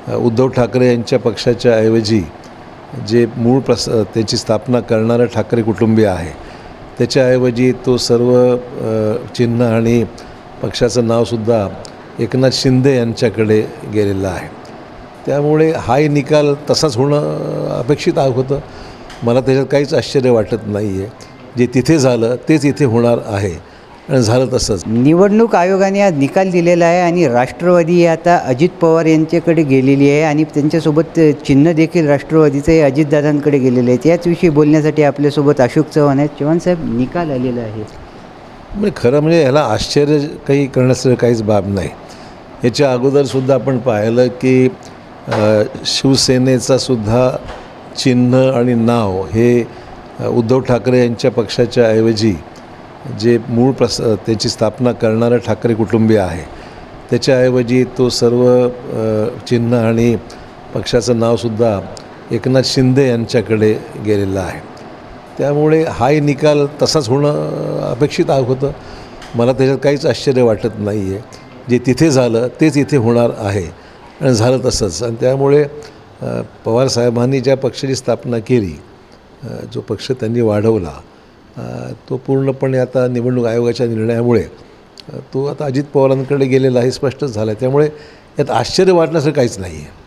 उद्धव ठाकरे यांच्या पक्षाच्या ऐवजी जे मूळ त्याची स्थापना करणारं ठाकरे कुटुंबीय आहे त्याच्याऐवजी तो सर्व चिन्ह आणि पक्षाचं नावसुद्धा एकनाथ शिंदे यांच्याकडे गेलेलं आहे. त्यामुळे हाही निकाल तसाच होणं अपेक्षित होतं. मला त्याच्यात काहीच आश्चर्य वाटत नाही आहे. जे तिथे झालं तेच इथे होणार आहे आणि झालं तसंच. निवडणूक आयोगाने आज निकाल दिलेला आहे आणि राष्ट्रवादी आता अजित पवार यांच्याकडे गेलेली आहे आणि त्यांच्यासोबत चिन्ह देखील राष्ट्रवादीचे अजितदादांकडे गेलेले आहे. त्याचविषयी बोलण्यासाठी आपल्यासोबत अशोक चव्हाण आहेत. चव्हाण साहेब, निकाल आलेला आहे म्हणजे खरं म्हणजे ह्याला आश्चर्य काही करण्याचं काहीच बाब नाही. याच्या अगोदरसुद्धा आपण पाहिलं की शिवसेनेचा सुद्धा चिन्ह आणि नाव हे उद्धव ठाकरे यांच्या पक्षाच्या ऐवजी जे मूळ त्याची स्थापना करणारं ठाकरे कुटुंबीय आहे त्याच्याऐवजी तो सर्व चिन्ह आणि पक्षाचं नावसुद्धा एकनाथ शिंदे यांच्याकडे गेलेलं आहे. त्यामुळे हाही निकाल तसाच होणं अपेक्षित होतं. मला त्याच्यात काहीच आश्चर्य वाटत नाही आहे. जे तिथे झालं तेच इथे होणार आहे आणि झालं तसंच. आणि त्यामुळे पवारसाहेबांनी ज्या पक्षाची स्थापना केली, जो पक्ष त्यांनी वाढवला, तो पूर्णपणे आता निवडणूक आयोगाच्या निर्णयामुळे तो आता अजित पवारांकडे गेलेला आहे, स्पष्टच झालं आहे. त्यामुळे यात आश्चर्य वाटण्यासारखं काहीच नाही आहे.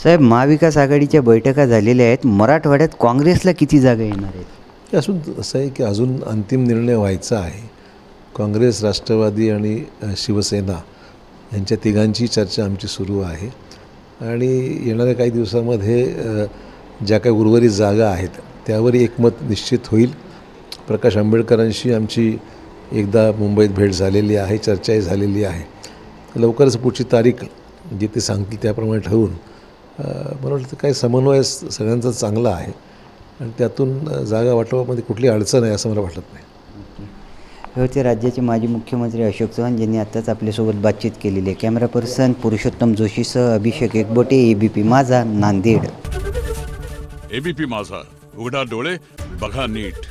साहेब, महाविकास आघाडीच्या बैठका झालेल्या आहेत. मराठवाड्यात काँग्रेसला किती जागा येणार आहेत? असून असं आहे की अजून अंतिम निर्णय व्हायचा आहे. काँग्रेस, राष्ट्रवादी आणि शिवसेना यांच्या तिघांची चर्चा आमची सुरू आहे आणि येणाऱ्या काही दिवसामध्ये ज्या काही उर्वरित जागा आहेत त्यावर एकमत निश्चित होईल. प्रकाश आंबेडकरांशी आमची एकदा मुंबईत भेट झालेली आहे, चर्चाही झालेली आहे. लवकरच पुढची तारीख जी ते सांगतील त्याप्रमाणे ठरवून मला वाटतं काही समन्वय सगळ्यांचा चांगला आहे आणि त्यातून जागा वाटपामध्ये कुठली अडचण आहे असं मला वाटत नाही. हे होते राज्याचे माजी मुख्यमंत्री अशोक चव्हाण, ज्यांनी आत्ताच आपल्यासोबत बातचीत केलेली आहे. कॅमेरा पर्सन पुरुषोत्तम जोशीसह अभिषेक एकबोटे, एबीपी माझा, नांदेड. एबीपी माझा, उघडा डोळे बघा नीट.